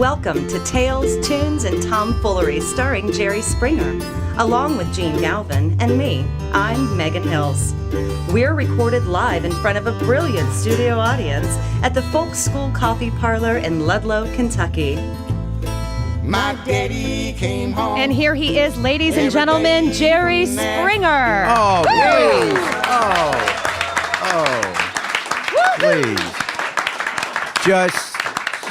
Welcome to Tales, Tunes, and Tomfoolery starring Jerry Springer, along with Gene Galvin and me. I'm Megan Hills. We're recorded live in front of a brilliant studio audience at the Folk School Coffee Parlor in Ludlow, Kentucky. My daddy came home. And here he is, ladies and gentlemen, Jerry Springer. Oh, please. Please.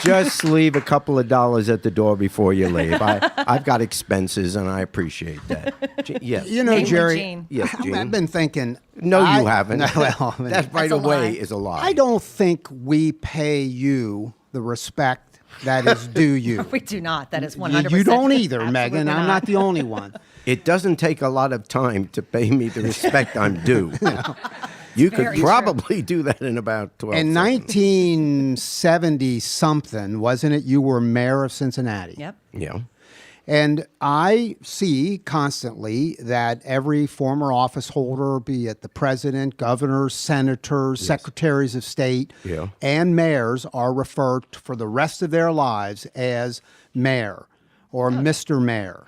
Just leave a couple of dollars at the door before you leave. I've got expenses, and I appreciate that. Yeah. You know, Jerry, Gene. Yes, Gene. I've been thinking. No, you haven't. Well, that right away is a lie. I don't think we pay you the respect that is due you. We do not. That is 100%. You don't either, Absolutely Megan. I'm not the only one. It doesn't take a lot of time to pay me the respect I'm due. You could Very probably do that in about 12 In seconds. 1970-something, wasn't it, you were mayor of Cincinnati? Yep. Yeah. And I see constantly that every former office holder, be it the president, governors, senators, secretaries of state, and mayors, are referred to for the rest of their lives as mayor or Mr. Mayor.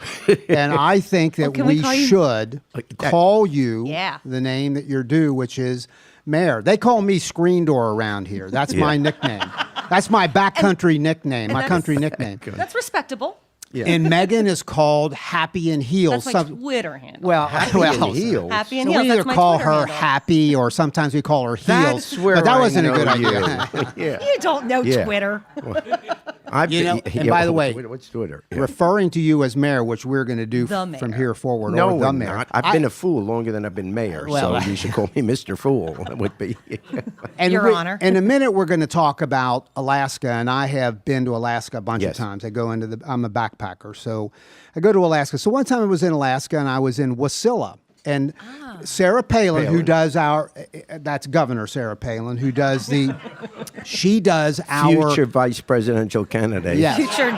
And I think that can we call you- should call you Yeah. the name that you're due, which is Mayor. They call me Screen Door around here. That's my nickname. That's my backcountry nickname, my country nickname. That's respectable. Yeah. And Megan is called Happy and Heels. That's my Twitter handle. Well, Happy and Heels. Happy and so Heels. we either That's my call Twitter her handle. Happy or sometimes we call her Heels. That's where but that I wasn't a know good idea. you. Yeah. You don't know Yeah. Twitter. And by the way, what's Twitter? Yeah. referring to you as mayor, which we're going to do The from mayor. here forward, No, or the I'm mayor. not. I've been a fool longer than I've been mayor, Well, so you should call me Mr. Fool. That would be. And Your Honor. In a minute, we're going to talk about Alaska, and I have been to Alaska a bunch of Yes. times. I'm a backpacker, so I go to Alaska. So one time I was in Alaska, and I was in Wasilla. And Sarah Palin, who does that's Governor Sarah Palin, who does she does our Future vice presidential candidate. Yes. Future.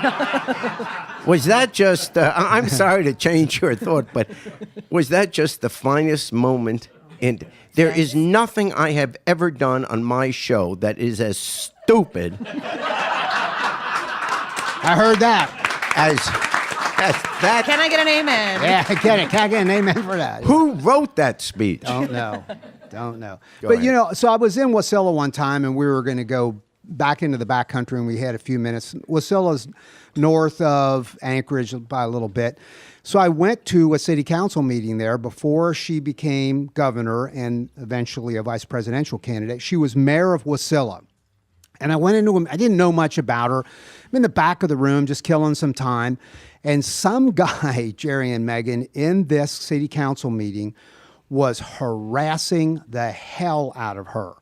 Was that just, I'm sorry to change your thought, but was that just the finest moment? There is nothing I have ever done on my show that is as stupid I heard that. as that. Can I get an amen? Yeah, I get it. Can I get an amen for that? Who wrote that speech? Don't know. Don't know. Go But, ahead. you know, so I was in Wasilla one time, and we were going to go back into the backcountry, and we had a few minutes. Wasilla's north of Anchorage by a little bit. So I went to a city council meeting there before she became governor and eventually a vice presidential candidate. She was mayor of Wasilla. And I went into I didn't know much about her. I'm in the back of the room just killing some time. And some guy, Jerry and Megan, in this city council meeting was harassing the hell out of her.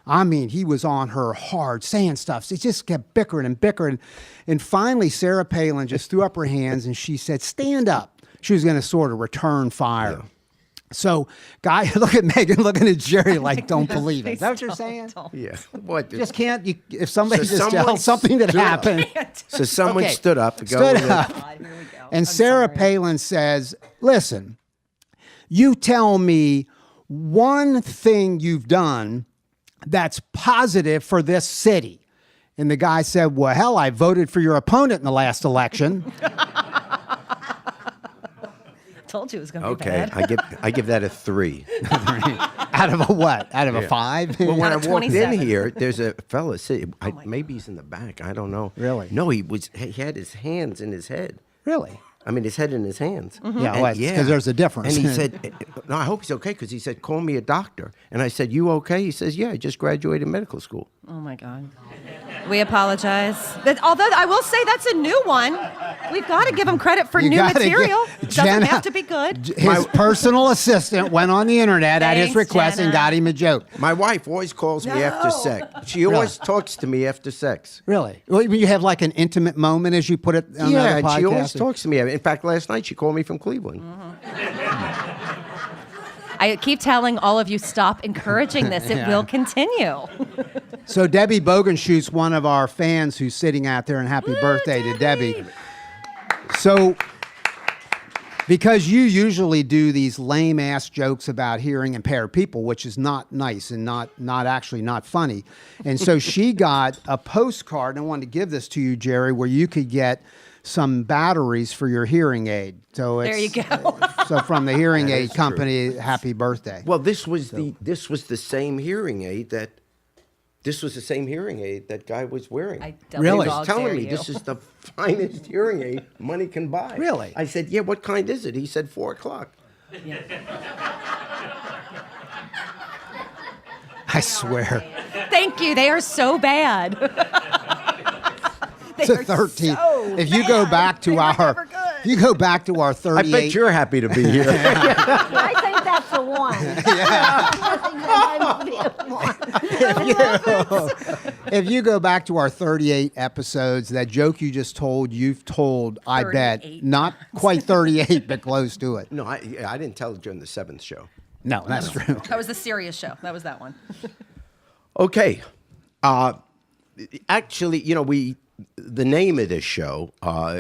I mean, he was on her hard, saying stuff. He just kept bickering and bickering. And finally, Sarah Palin just threw up her hands and she said, stand up. She was going to sort of return fire. Yeah. So, guy, look at Megan, looking at Jerry like, don't believe it. Is that what you're saying? Yeah. What? Just can't, if somebody So just tells something that happened. So someone Okay. stood up. Stood up. God, here we go. And Sarah Palin says, listen, you tell me one thing you've done that's positive for this city. And the guy said, well, hell, I voted for your opponent in the last election. Told you it was going to be Okay, bad. I give that a 3. Out of a what? Out of a 5? Well, when I Out of walked in 27. here, there's a fella sitting. Maybe he's in the back. I don't know. Really? No, he had his hands in his head. Really? I mean, his head in his hands. Yeah, well, because there's a difference. And he said, no, I hope he's okay, because he said, call me a doctor. And I said, you okay? He says, yeah, I just graduated medical school. Oh, my God. We apologize. Although I will say that's a new one. We've got to give him credit for You new gotta material. give- Doesn't Jenna- have to be good. His personal assistant went on the internet at his Thanks, request and Jenna. got him a joke. My wife always calls me after sex. She always talks to me after sex. Really? Well, you have like an intimate moment, as you put it on Yeah, the and she always podcast? talks to me. In fact, last night she called me from Cleveland. I keep telling all of you, stop encouraging this. It will continue. So Debbie Bogenschute's one of our fans who's sitting out there, and happy birthday to Debbie. So Because you usually do these lame ass jokes about hearing impaired people, which is not nice and not actually not funny. And so she got a postcard, and I wanted to give this to you, Jerry, where you could get some batteries for your hearing aid. So There you go. So from the hearing That aid is true. company, happy birthday. Well, this was the same hearing aid that guy was wearing. I Really? He was telling me this is the finest hearing aid money can buy. Really? I said, yeah, what kind is it? He said 4 o'clock. I swear. Thank you. They are so bad. They It's a are 13. so If you go bad. back to They were our, never good. if you go back to our I 38. bet you're happy to be here. I think that's the one. If you go back to our 38 episodes, that joke you just told, you've told, I bet, 38 not quite 38, but close to it. No, I didn't tell it during the 7th show. No, that's true. That was the serious show. That was that one. Okay. Actually, the name of this show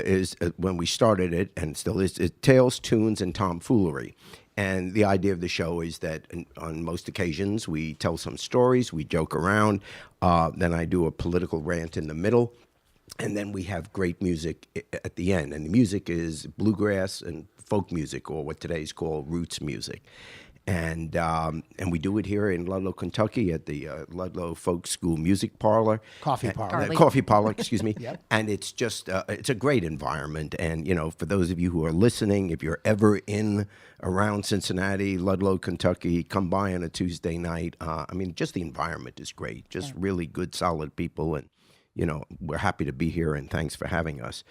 is, when we started it, and still is Tales, Tunes, and Tomfoolery. And the idea of the show is that on most occasions we tell some stories, we joke around, then I do a political rant in the middle, and then we have great music at the end. And the music is bluegrass and folk music, or what today's called roots music. And we do it here in Ludlow, Kentucky, at the Ludlow Folk School Music Parlor. Coffee parlor. Coffee parlor, excuse me. Yep. And it's just, it's a great environment. And, for those of you who are listening, if you're ever around Cincinnati, Ludlow, Kentucky, come by on a Tuesday night. Just the environment is great. Just really good, solid people. And, we're happy to be here, and thanks for having us.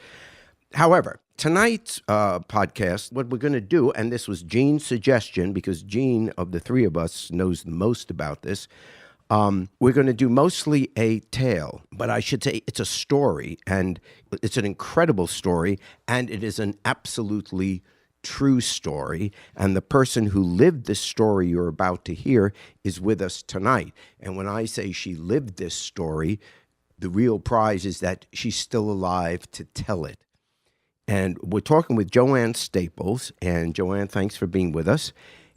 However, tonight's podcast, what we're going to do, and this was Jene's suggestion, because Jene, of the three of us, knows the most about this, we're going to do mostly a tale, but I should say it's a story, and it's an incredible story, and it is an absolutely true story, and the person who lived this story you're about to hear is with us tonight. And when I say she lived this story, the real prize is that she's still alive to tell it. And we're talking with Joanne Staples. And Joanne, thanks for being with us.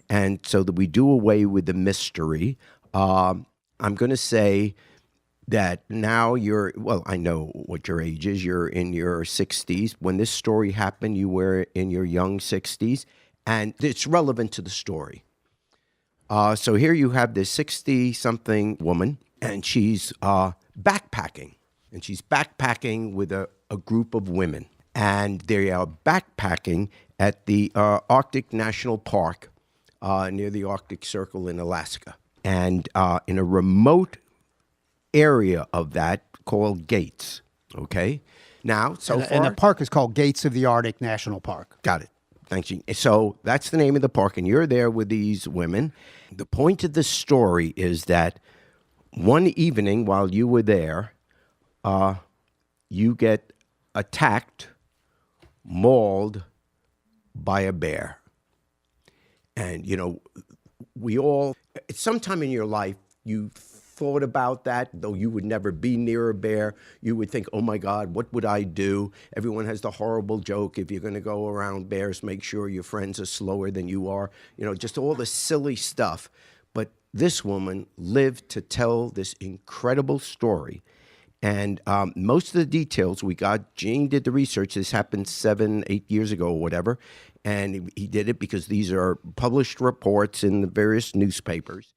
And so that we do away with the mystery, I'm going to say that now I know what your age is. You're in your 60s. When this story happened, you were in your young 60s. And it's relevant to the story. So here you have this 60-something woman, and she's backpacking. And she's backpacking with a group of women. And they are backpacking at the Arctic National Park near the Arctic Circle in Alaska. And in a remote area of that called Gates, okay? Now, so far... And the park is called Gates of the Arctic National Park. Got it. Thanks, Gene. So that's the name of the park, and you're there with these women. The point of the story is that one evening while you were there, you get attacked, mauled by a bear. And, we all, sometime in your life, you thought about that, though you would never be near a bear. You would think, oh my God, what would I do? Everyone has the horrible joke, if you're going to go around bears, make sure your friends are slower than you are. Just all the silly stuff. But this woman lived to tell this incredible story. And most of the details we got, Jene did the research. This happened 7-8 years ago or whatever. And he did it because these are published reports in the various newspapers.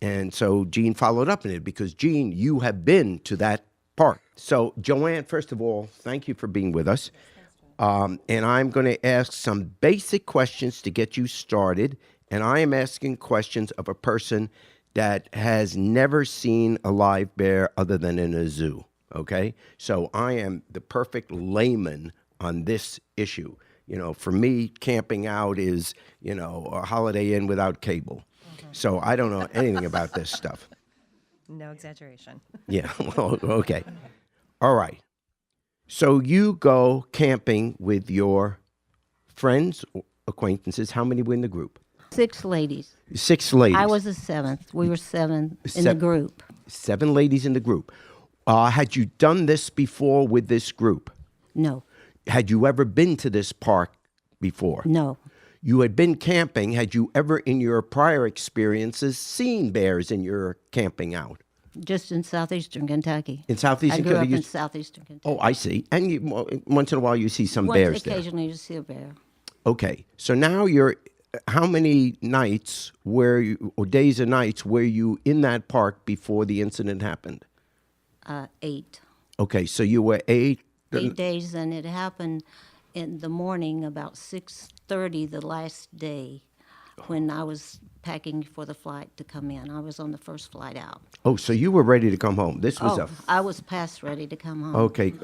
And so Jene followed up on it because, Jene, you have been to that park. So, Joanne, first of all, thank you for being with us. And I'm going to ask some basic questions to get you started. And I am asking questions of a person that has never seen a live bear other than in a zoo. Okay, so I am the perfect layman on this issue. For me, camping out is, a Holiday Inn without cable. Mm-hmm. So I don't know anything about this stuff. No exaggeration. Yeah, well, okay. All right. So you go camping with your friends, acquaintances. How many were in the group? 6 ladies. 6 ladies. I was the 7th. We were 7 in the group. 7 ladies in the group. Had you done this before with this group? No. Had you ever been to this park before? No. You had been camping. Had you ever in your prior experiences seen bears in your camping out? Just in southeastern Kentucky. In southeastern I grew up Kentucky? in southeastern Kentucky. Oh, I see. And once in a while you see some bears there. Occasionally you see a bear. Okay. So now how many nights or days and nights were you in that park before the incident happened? 8. Okay. So you were 8. 8 days, and it happened in the morning about 6:30 the last day when I was packing for the flight to come in. I was on the first flight out. Oh, so you were ready to come home. This was I was past ready to come home. Okay.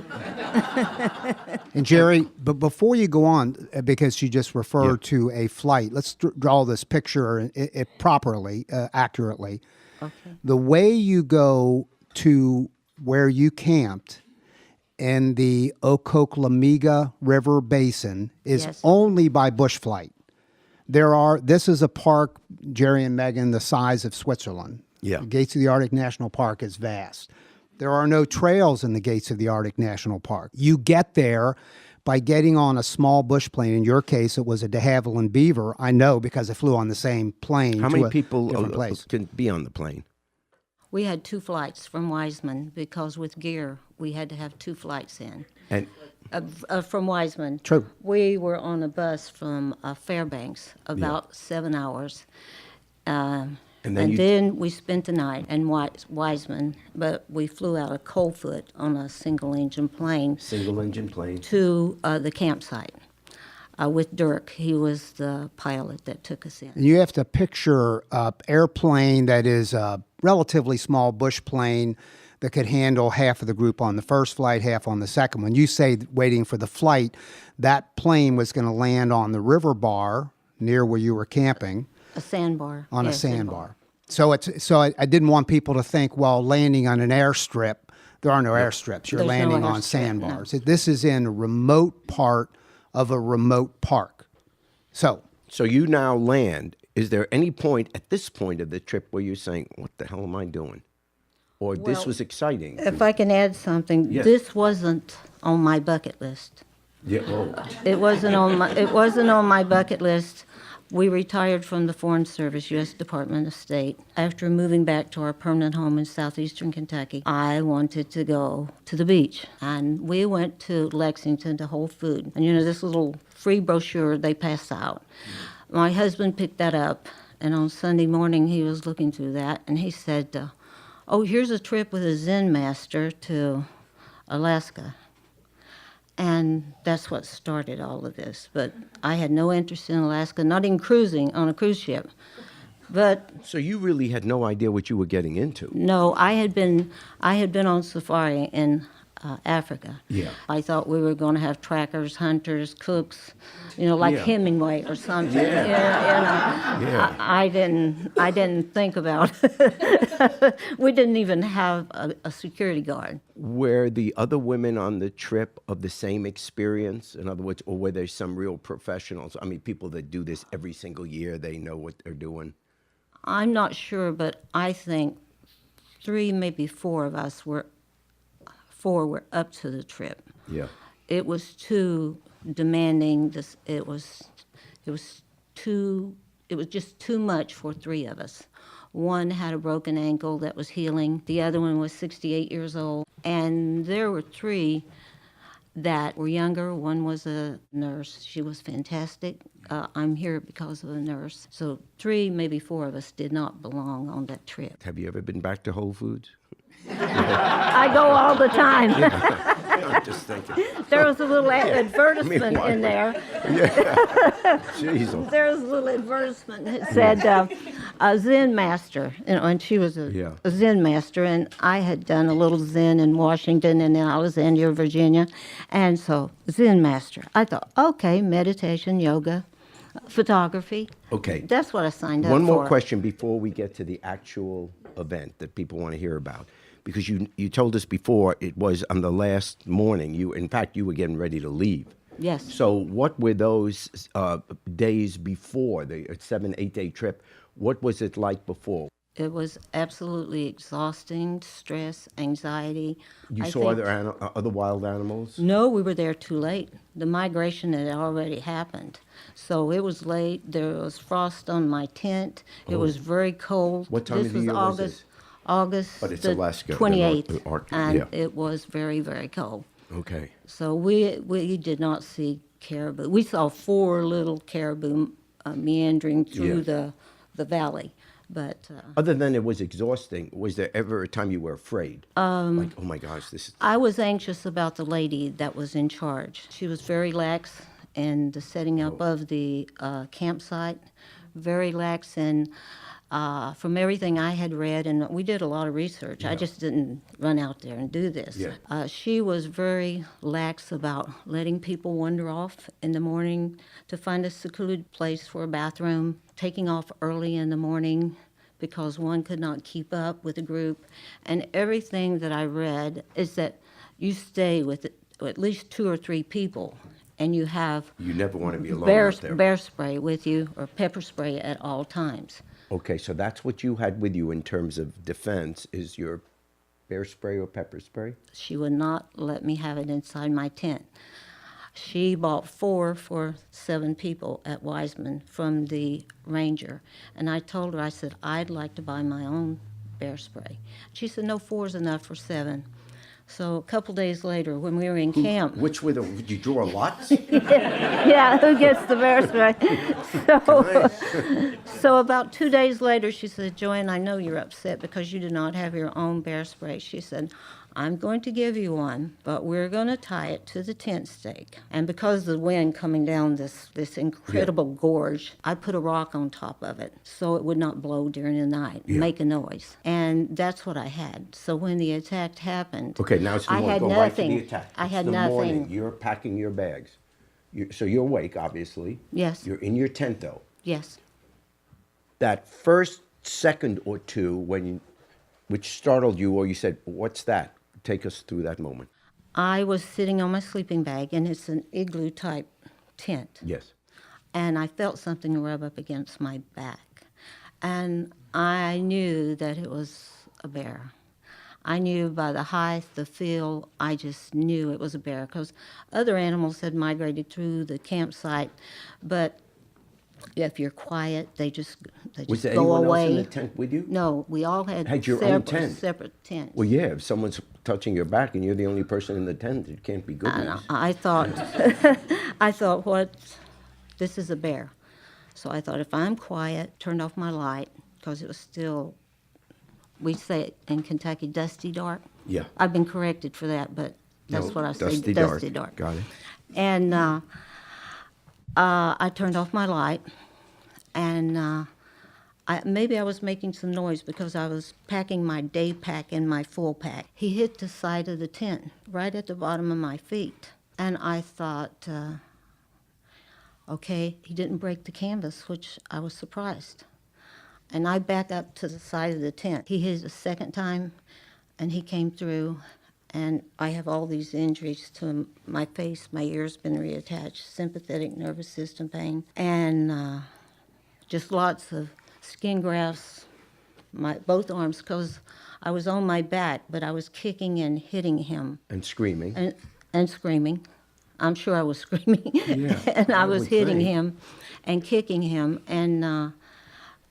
And Jerry, but before you go on, because you just referred to a flight, let's draw this picture properly, accurately. Okay. The way you go to where you camped in the Ococlamiga River Basin is Yes. only by bush flight. This is a park, Jerry and Megan, the size of Switzerland. Yeah. The Gates of the Arctic National Park is vast. There are no trails in the Gates of the Arctic National Park. You get there by getting on a small bush plane. In your case, it was a de Havilland Beaver. I know because I flew on the same plane. How to many a people different place. can be on the plane? We had 2 flights from Wiseman because with gear we had to have 2 flights in. And From Wiseman. True. We were on a bus from Fairbanks, about 7 hours. then Then we spent the night in Wiseman, but we flew out of Coldfoot on a single-engine plane single engine plane. to the campsite with Dirk. He was the pilot that took us in. And you have to picture an airplane that is a relatively small bush plane that could handle half of the group on the first flight, half on the second one. You say waiting for the flight, that plane was going to land on the river bar near where you were camping. A sandbar. On Yeah, a sandbar. So I didn't want people to think, well, landing on an airstrip, there are no airstrips. You're There's no landing on airstrip, sandbars. This is in a remote part of a remote park. So You now land. Is there any point at this point of the trip where you're saying, what the hell am I doing? Or this Well, was exciting? If I can add something, Yes. this wasn't on my bucket list. Yeah. Oh. It wasn't on my bucket list. We retired from the Foreign Service, U.S. Department of State. After moving back to our permanent home in southeastern Kentucky, I wanted to go to the beach. And we went to Lexington to Whole Food. And this little free brochure they pass out. My husband picked that up, and on Sunday morning he was looking through that, and he said, oh, here's a trip with a Zen master to Alaska. And that's what started all of this. But I had no interest in Alaska, not in cruising on a cruise ship. But So you really had no idea what you were getting into. no, I had been on safari in Africa. Yeah. I thought we were going to have trackers, hunters, cooks, like Yeah. Hemingway or something. Yeah. I didn't think about. We didn't even have a security guard. Were the other women on the trip of the same experience? In other words, or were there some real professionals? I mean, people that do this every single year, they know what they're doing. I'm not sure, but I think 3, maybe 4 of us were up to the trip. Yeah. It was too demanding. It was just too much for 3 of us. One had a broken ankle that was healing. The other one was 68 years old. And there were 3 that were younger. One was a nurse. She was fantastic. I'm here because of a nurse. So 3, maybe 4 of us did not belong on that trip. Have you ever been back to Whole Foods? I go all the time. I'm just thinking. There was a little advertisement why- in there. Jeez. There was a little advertisement that said a Zen master, and she was a Zen master, and I had done a little Zen in Washington and in Alexandria, Virginia, and so Zen master. I thought, okay, meditation, yoga, photography. Okay. That's what I signed up for. One more question before we get to the actual event that people want to hear about. Because you told us before it was on the last morning. In fact, you were getting ready to leave. Yes. So what were those days before the 7-8 day trip? What was it like before? It was absolutely exhausting, stress, anxiety. You I saw think- other wild animals? No, we were there too late. The migration had already happened. So it was late. There was frost on my tent. It was very cold. What time this of the was year was August, this? August But it's the Alaska, the 28th, Arctic, and yeah. it was very, very cold. Okay. So we did not see caribou. We saw 4 little caribou meandering through Yeah. the valley, but Other than it was exhausting, was there ever a time you were afraid? Like, oh my gosh, this is... I was anxious about the lady that was in charge. She was very lax in the setting up of the campsite, very lax, and from everything I had read, and we did a lot of research, I just didn't run out there and do this. Yeah. She was very lax about letting people wander off in the morning to find a secluded place for a bathroom, taking off early in the morning because one could not keep up with a group. And everything that I read is that you stay with at least 2 or 3 people, and you have You never want to be alone bear, out there. bear spray with you or pepper spray at all times. Okay, so that's what you had with you in terms of defense, is your bear spray or pepper spray? She would not let me have it inside my tent. She bought 4 for 7 people at Wiseman from the ranger. And I told her, I said, I'd like to buy my own bear spray. She said, no, 4 is enough for 7. So a couple days later, when we were in camp, Which were the... Did you draw lots? yeah, who gets the bear spray? So about 2 days later, she said, Joanne, I know you're upset because you do not have your own bear spray. She said, I'm going to give you one, but we're going to tie it to the tent stake. And because of the wind coming down this incredible gorge, I put a rock on top of it so it would not blow during the night, make a noise. And that's what I had. So when the attack happened, Okay, now it's the I morning. had Go nothing. right to the attack. I It's had the nothing. morning. You're packing your bags. So you're awake, obviously. Yes. You're in your tent, though. Yes. That first second or two which startled you, or you said, what's that? Take us through that moment. I was sitting on my sleeping bag, and it's an igloo type tent. Yes. And I felt something rub up against my back. And I knew that it was a bear. I knew by the height, the feel, I just knew it was a bear because other animals had migrated through the campsite, but if you're quiet, they just Was there go anyone away. else in the tent with you? No, we all had Your own tent? separate tents. Well, yeah, if someone's touching your back and you're the only person in the tent, it can't be good And news. I thought, what? This is a bear. So I thought, if I'm quiet, turned off my light, because it was still, we say it in Kentucky, dusty dark. Yeah. I've been corrected for that, but that's No, what I say, dusty dusty dark. dark. Got it. And I turned off my light, and maybe I was making some noise because I was packing my day pack in my full pack. He hit the side of the tent, right at the bottom of my feet. And I thought, okay, he didn't break the canvas, which I was surprised. And I back up to the side of the tent. He hit a second time, and he came through, and I have all these injuries to my face. My ear's been reattached, sympathetic nervous system pain, and just lots of skin grafts, both arms, because I was on my back, but I was kicking and hitting him. And screaming. And screaming. I'm sure I was screaming. Yeah, And I I was would hitting think. him and kicking him. And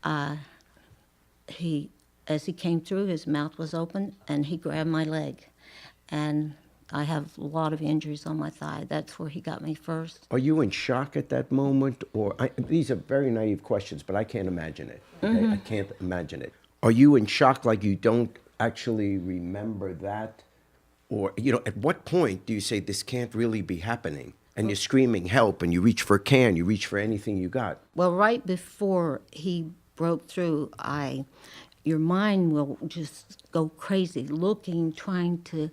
as he came through, his mouth was open, and he grabbed my leg. And I have a lot of injuries on my thigh. That's where he got me first. Are you in shock at that moment? These are very naive questions, but I can't imagine it. Okay? Mm-hmm. I can't imagine it. Are you in shock like you don't actually remember that? Or, at what point do you say this can't really be happening? And you're screaming help, and you reach for a can, you reach for anything you got. Well, right before he broke through, your mind will just go crazy, looking, trying to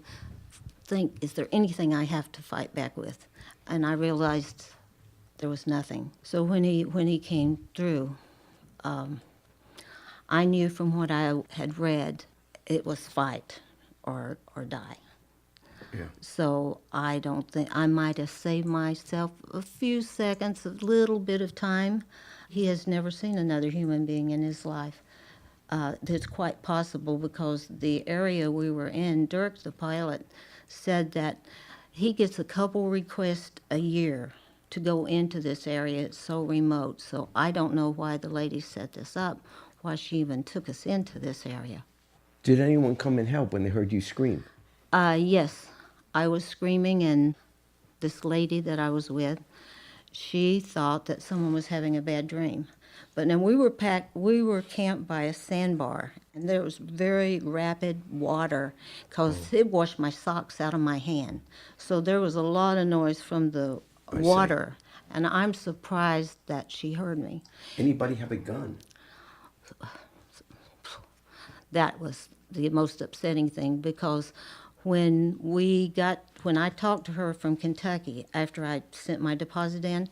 think, is there anything I have to fight back with? And I realized there was nothing. So when he came through, I knew from what I had read, it was fight or die. Yeah. So I don't think, I might have saved myself a few seconds, a little bit of time. He has never seen another human being in his life. It's quite possible because the area we were in, Dirk, the pilot, said that he gets a couple requests a year to go into this area. It's so remote. So I don't know why the lady set this up, why she even took us into this area. Did anyone come and help when they heard you scream? Yes, I was screaming, and this lady that I was with, she thought that someone was having a bad dream. But then we were camped by a sandbar, and there was very rapid water because it washed my socks out of my hand. So there was a lot of noise from the water, and I'm surprised that she heard me. Anybody have a gun? That was the most upsetting thing, because when I talked to her from Kentucky after I sent my deposit in,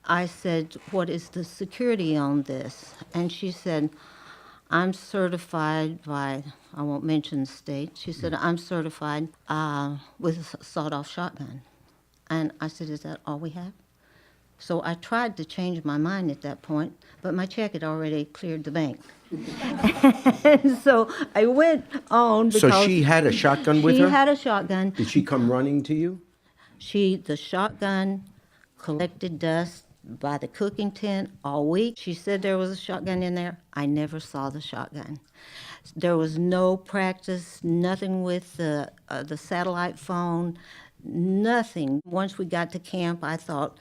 I said, "What is the security on this?" And she said, "I'm certified by," I won't mention the state. She said, "I'm certified with a sawed-off shotgun." And I said, "Is that all we have?" So I tried to change my mind at that point, but my check had already cleared the bank. And so I went on because So she had a shotgun with her? She had a shotgun. Did she come running to you? The shotgun collected dust by the cooking tent all week. She said there was a shotgun in there. I never saw the shotgun. There was no practice, nothing with the satellite phone, nothing. Once we got to camp, I thought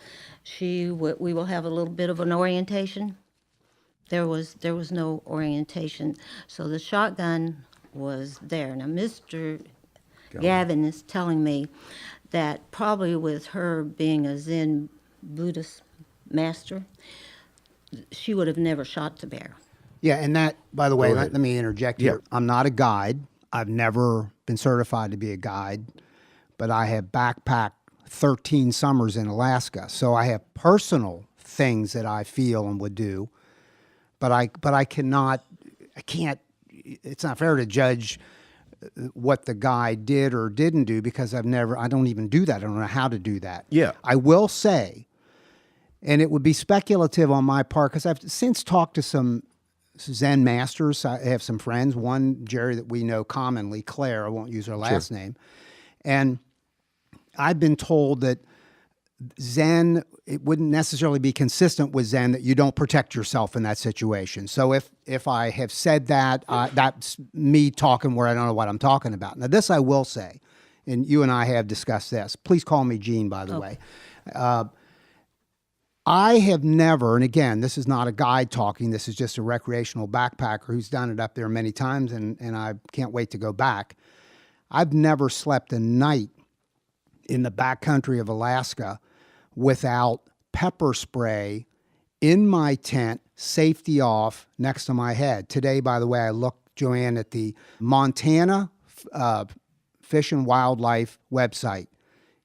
we will have a little bit of an orientation. There was no orientation. So the shotgun was there. Now, Mr. Gavin is telling me that probably with her being a Zen Buddhist master, she would have never shot the bear. Yeah, and that, by the way, Go ahead. let me interject here. I'm not a guide. I've never been certified to be a guide, but I have backpacked 13 summers in Alaska. So I have personal things that I feel and would do, but I can't, it's not fair to judge what the guy did or didn't do because I don't even do that. I don't know how to do that. Yeah. I will say, and it would be speculative on my part because I've since talked to some Zen masters. I have some friends, one, Jerry, that we know commonly, Claire, I won't use her last name. And I've been told that Zen, it wouldn't necessarily be consistent with Zen that you don't protect yourself in that situation. So if I have said that, that's me talking where I don't know what I'm talking about. Now, this I will say, and you and I have discussed this. Please call me Gene, by the way. I have never, and again, this is not a guide talking, this is just a recreational backpacker who's done it up there many times, and I can't wait to go back. I've never slept a night in the backcountry of Alaska without pepper spray in my tent, safety off, next to my head. Today, by the way, I looked, Joanne, at the Montana Fish and Wildlife website.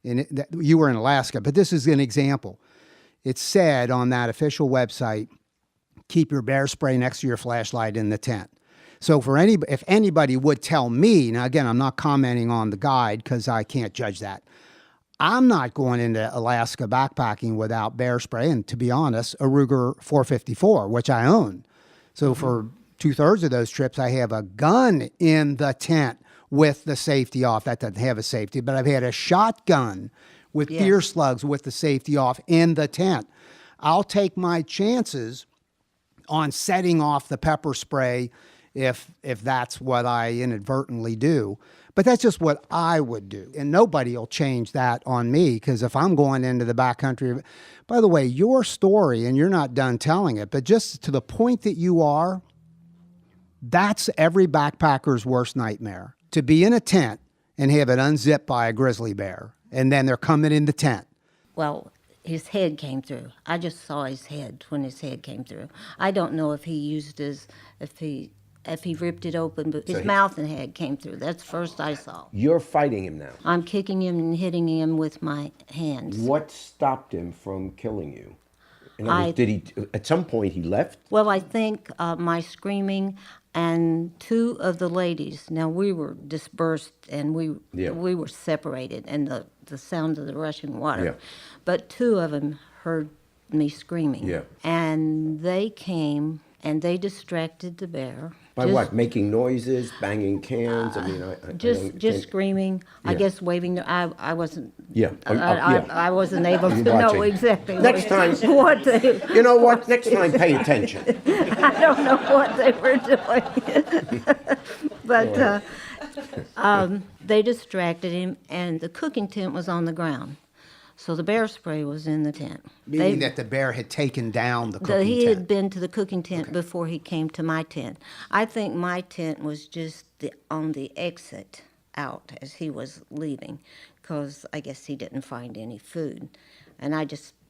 And you were in Alaska, but this is an example. It said on that official website, keep your bear spray next to your flashlight in the tent. So if anybody would tell me, now again, I'm not commenting on the guide because I can't judge that. I'm not going into Alaska backpacking without bear spray, and to be honest, a Ruger 454, which I own. So for 2/3 of those trips, I have a gun in the tent with the safety off. That doesn't have a safety, but I've had a shotgun with deer slugs with the safety off in the tent. I'll take my chances on setting off the pepper spray if that's what I inadvertently do. But that's just what I would do. And nobody will change that on me because if I'm going into the backcountry, by the way, your story, and you're not done telling it, but just to the point that you are, that's every backpacker's worst nightmare. To be in a tent and have it unzipped by a grizzly bear, and then they're coming in the tent. Well, his head came through. I just saw his head when his head came through. I don't know if he used if he ripped it open, but his mouth and head came through. That's the first I saw. You're fighting him now. I'm kicking him and hitting him with my hands. What stopped him from killing you? In other words, did he? At some point, he left. Well, I think my screaming and two of the ladies. Now we were dispersed and we were separated, and the sound of the rushing water. Yeah. But two of them heard me screaming. Yeah. And they came and they distracted the bear. By what? Making noises, banging cans? I mean, I Just don't- screaming. I Yeah. guess waving. I wasn't. Yeah. I wasn't able to You're know watching. exactly. Next time- what they. You know what? Next time, pay attention. I don't know what they were doing, but they distracted him, and the cooking tent was on the ground, so the bear spray was in the tent. Meaning that the bear had taken down the cooking He had tent. been to the cooking tent before he came to my tent. I think my tent was just on the exit out as he was leaving, because I guess he didn't find any food, and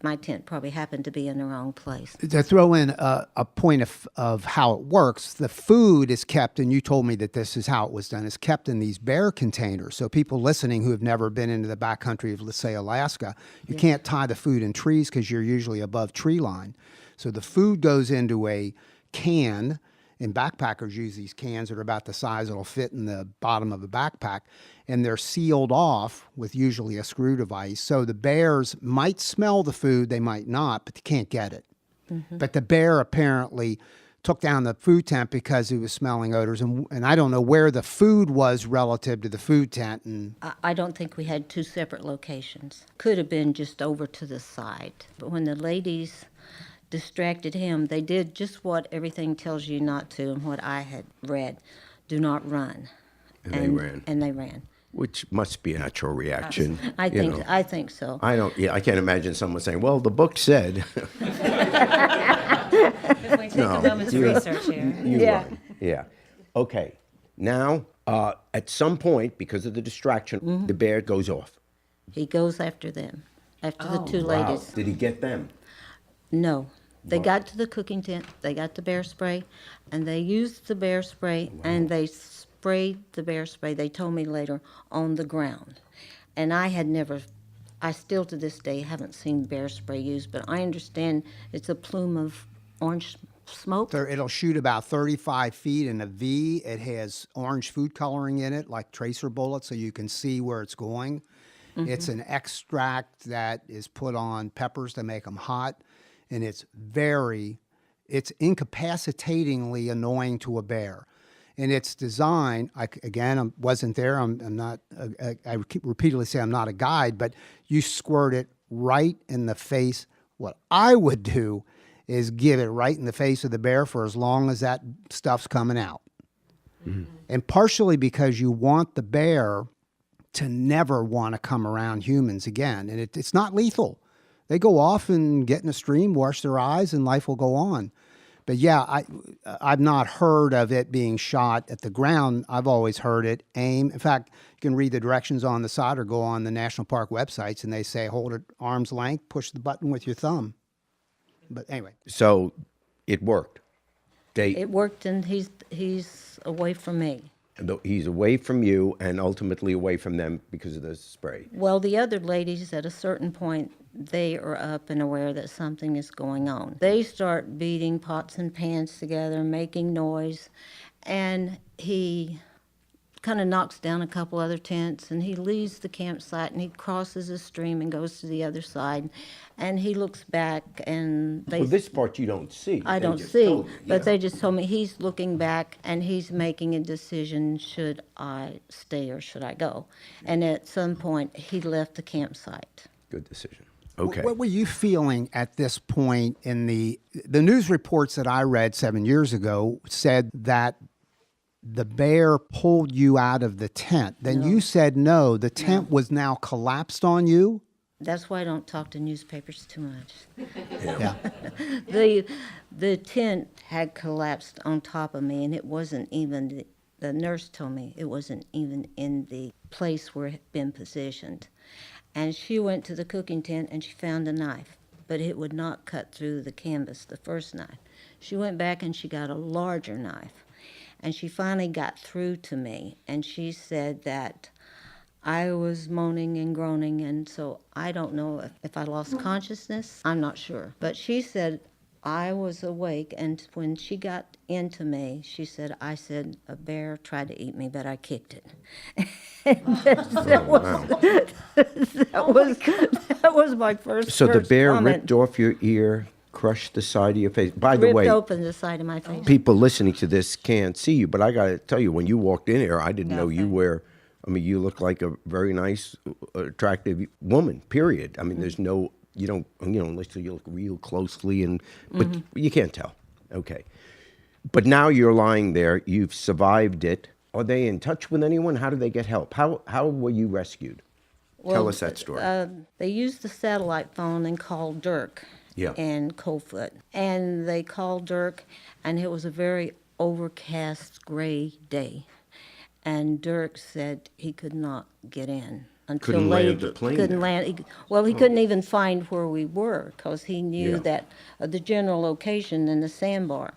my tent probably happened to be in the wrong place. To throw in a point of how it works, the food is kept, and you told me that this is how it was done, is kept in these bear containers. So people listening who have never been into the backcountry of, let's say, Alaska, you can't tie the food in trees because you're usually above tree line. So the food goes into a can, and backpackers use these cans that are about the size that'll fit in the bottom of a backpack, and they're sealed off with usually a screw device. So the bears might smell the food, they might not, but they can't get it. Mm-hmm. But the bear apparently took down the food tent because he was smelling odors, and I don't know where the food was relative to the food tent. And I don't think we had two separate locations. Could have been just over to the side. But when the ladies distracted him, they did just what everything tells you not to, and what I had read: do not run. And they ran. And they ran. Which must be a natural reaction. I you think know. I think so. I can't imagine someone saying, well, the book said. If we take a moment's research here. You Yeah. run. Yeah. Okay. Now, at some point, because of the distraction, the bear goes off. He goes after them, after the two Wow. ladies. Did he get them? No. They got to the cooking tent, they got the bear spray, and they used the bear spray, and they sprayed the bear spray, they told me later, on the ground. And I still to this day haven't seen bear spray used, but I understand it's a plume of orange smoke. it'll shoot about 35 feet in a V. It has orange food coloring in it, like tracer bullets, so you can see where it's going. It's an extract that is put on peppers to make them hot, and it's incapacitatingly annoying to a bear. And it's designed, I wasn't there, I'm not, I repeatedly say I'm not a guide, but you squirt it right in the face. What I would do is give it right in the face of the bear for as long as that stuff's coming out. And partially because you want the bear to never want to come around humans again. And it's not lethal. They go off and get in a stream, wash their eyes, and life will go on. But yeah, I've not heard of it being shot at the ground. I've always heard it aim. In fact, you can read the directions on the side or go on the national park websites, and they say hold it arm's length, push the button with your thumb. But anyway. So it worked. It worked, and he's away from me. He's away from you and ultimately away from them because of the spray. Well, the other ladies, at a certain point, they are up and aware that something is going on. They start beating pots and pans together, making noise, and he kind of knocks down a couple other tents, and he leaves the campsite, and he crosses a stream and goes to the other side, and he looks back, and Well, this part you don't see. I They don't just see, told you, but yeah. they just told me he's looking back and he's making a decision, should I stay or should I go? And at some point, he left the campsite. Good decision. Okay. What were you feeling at this point in the news reports that I read 7 years ago said that the bear pulled you out of the tent. Then you said no, the tent was now collapsed on you? That's why I don't talk to newspapers too much. Yeah. The tent had collapsed on top of me, and it wasn't even, the nurse told me, it wasn't even in the place where it had been positioned. And she went to the cooking tent and she found a knife, but it would not cut through the canvas, the first knife. She went back and she got a larger knife. And she finally got through to me, and she said that I was moaning and groaning, and so I don't know if I lost consciousness. I'm not sure. But she said I was awake, and when she got into me, she said, I said, a bear tried to eat me, but I kicked it. that was my first So the bear comment. ripped off your ear, crushed the side of your face. By the Ripped way, open the side of my face. people listening to this can't see you, but I got to tell you, when you walked in here, I didn't know you were. I mean, you look like a very nice, attractive woman. Period. I mean, there's no, you don't, unless you look real closely, but you can't tell. Okay, but now you're lying there. You've survived it. Are they in touch with anyone? How do they get help? How were you rescued? Tell us that story. They used the satellite phone and called Dirk in Coldfoot. And they called Dirk, and it was a very overcast, gray day. And Dirk said he could not get in until Couldn't late. land the plane Couldn't there. land. He couldn't even find where we were because he knew that the general location in the sandbar.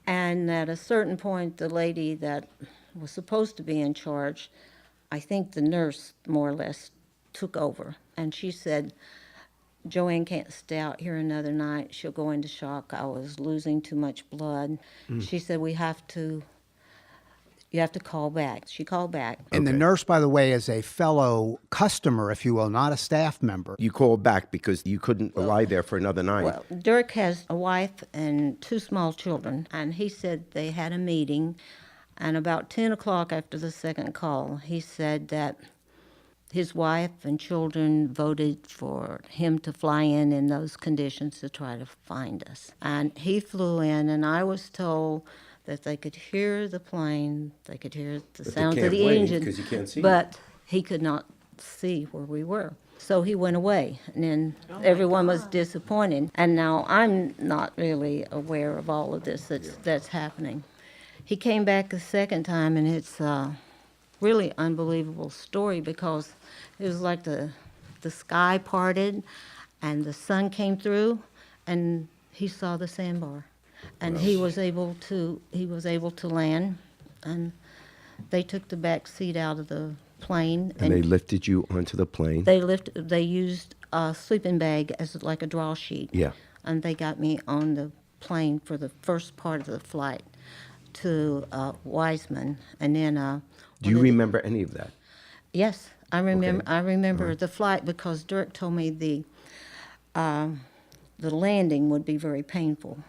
And at a certain point, the lady that was supposed to be in charge, I think the nurse more or less took over. And she said, Joanne can't stay out here another night. She'll go into shock. I was losing too much blood. She said, you have to call back. She called back. And the nurse, by the way, is a fellow customer, if you will, not a staff member. You called back because you couldn't lie there for another night. Well, Dirk has a wife and 2 small children, and he said they had a meeting, and about 10 o'clock after the second call, he said that his wife and children voted for him to fly in those conditions to try to find us. And he flew in, and I was told that they could hear the plane, they could hear the sounds of the engine, 'cause you can't see. but he could not see where we were. So he went away, and then everyone was disappointed. And now I'm not really aware of all of this that's happening. He came back a second time, and it's a really unbelievable story because it was like the sky parted, and the sun came through, and he saw the sandbar. And he was able to land, and they took the back seat out of the plane. And they lifted you onto the plane? They used a sleeping bag as like a draw sheet. Yeah. And they got me on the plane for the first part of the flight to Wiseman, and then. Do you remember any of that? Yes, I remember. Okay. I remember the flight because Dirk told me the landing would be very painful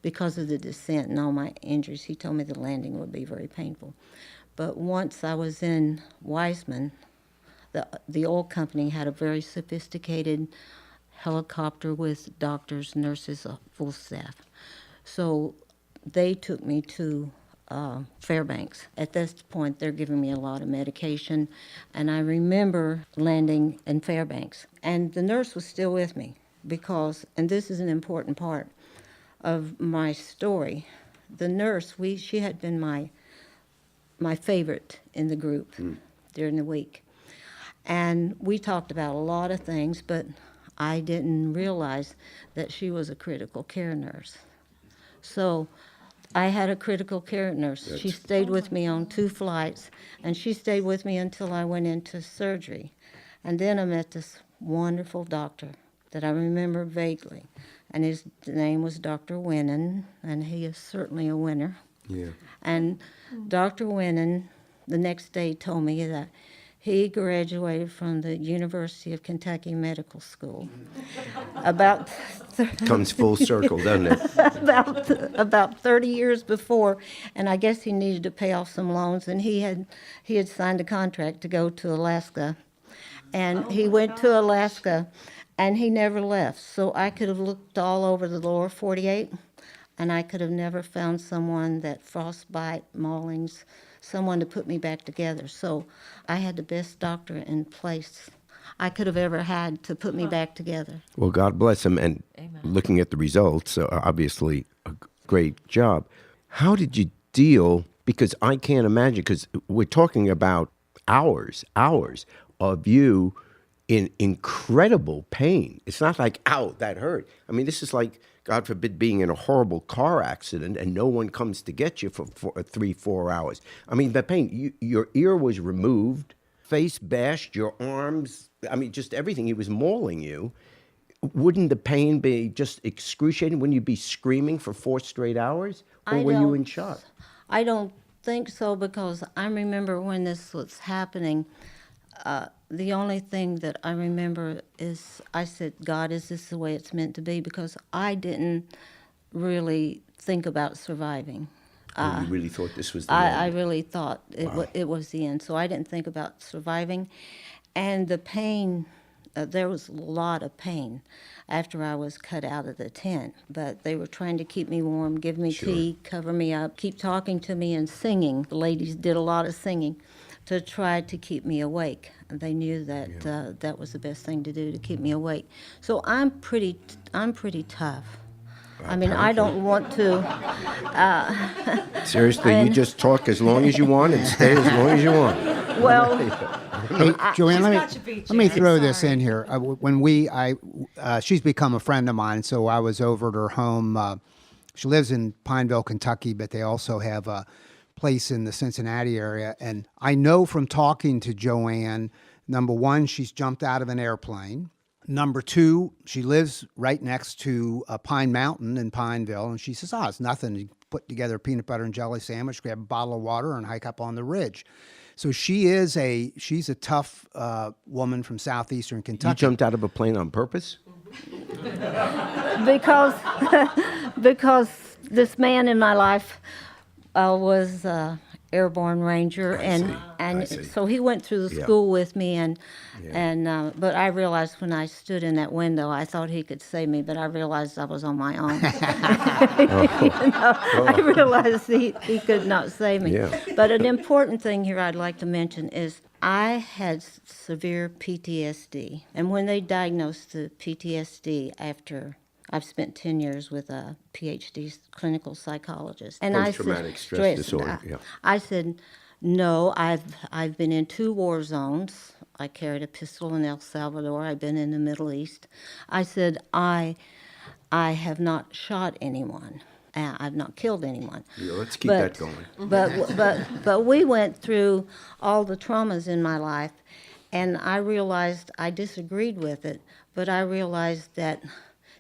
because of the descent and all my injuries. He told me the landing would be very painful. But once I was in Wiseman, the oil company had a very sophisticated helicopter with doctors, nurses, a full staff. So they took me to Fairbanks. At this point, they're giving me a lot of medication, and I remember landing in Fairbanks. And the nurse was still with me because, and this is an important part of my story, the nurse, she had been my favorite in the group during the week. And we talked about a lot of things, but I didn't realize that she was a critical care nurse. So I had a critical care nurse. She stayed with me on 2 flights, and she stayed with me until I went into surgery. And then I met this wonderful doctor that I remember vaguely, and his name was Dr. Winnan, and he is certainly a winner. Yeah. And Dr. Winnan the next day told me that he graduated from the University of Kentucky Medical School about Comes full circle, doesn't it? about 30 years before, and I guess he needed to pay off some loans, and he had signed a contract to go to Alaska, and he went to Alaska, and he never left. So I could have looked all over the lower 48, and I could have never found someone that frostbite, maulings, someone to put me back together. So I had the best doctor in place I could have ever had to put me back together. Well, God bless him. And looking at the results, obviously a great job. How did you deal? Because I can't imagine, because we're talking about hours of you in incredible pain. It's not like, ow, that hurt. I mean, this is like, God forbid, being in a horrible car accident and no one comes to get you for 3-4 hours. I mean, the pain, your ear was removed, face bashed, your arms, I mean, just everything. He was mauling you. Wouldn't the pain be just excruciating? Wouldn't you be screaming for 4 straight hours? Or were you in shock? I don't think so, because I remember when this was happening, The only thing that I remember is I said, God, is this the way it's meant to be? Because I didn't really think about surviving. You really thought this was the I end? really thought it was the end. So I didn't think about surviving. And the pain, there was a lot of pain after I was cut out of the tent. But they were trying to keep me warm, give me tea, cover me up, keep talking to me and singing. The ladies did a lot of singing to try to keep me awake. They knew that that was the best thing to do, to keep me awake. So I'm pretty tough. I mean, I don't want to. Seriously, you just talk as long as you want and stay as long as you want. Well, Hey, Joanne, got you beat, let me Jan. throw this Sorry. in here. She's become a friend of mine, so I was over at her home. She lives in Pineville, Kentucky, but they also have a place in the Cincinnati area. And I know from talking to Joanne, number one, she's jumped out of an airplane. Number two, she lives right next to Pine Mountain in Pineville, and she says, it's nothing. You put together a peanut butter and jelly sandwich, grab a bottle of water, and hike up on the ridge. So she's a tough woman from southeastern You Kentucky. jumped out of a plane on purpose? because because this man in my life was airborne ranger, and see. so he went through the Yeah. school with me, and but I realized when I stood in that window, I thought he could save me, but I realized I was on my own. You know, I realized he could not save me. Yeah. But an important thing here I'd like to mention is I had severe PTSD, and when they diagnosed the PTSD after I've spent 10 years with a PhD clinical psychologist. And Post-traumatic stress disorder, yeah. I said, no, I've been in 2 war zones. I carried a pistol in El Salvador. I've been in the Middle East. I said, I have not shot anyone. I've not killed anyone. Yeah, let's keep that going. But we went through all the traumas in my life, and I realized I disagreed with it, but I realized that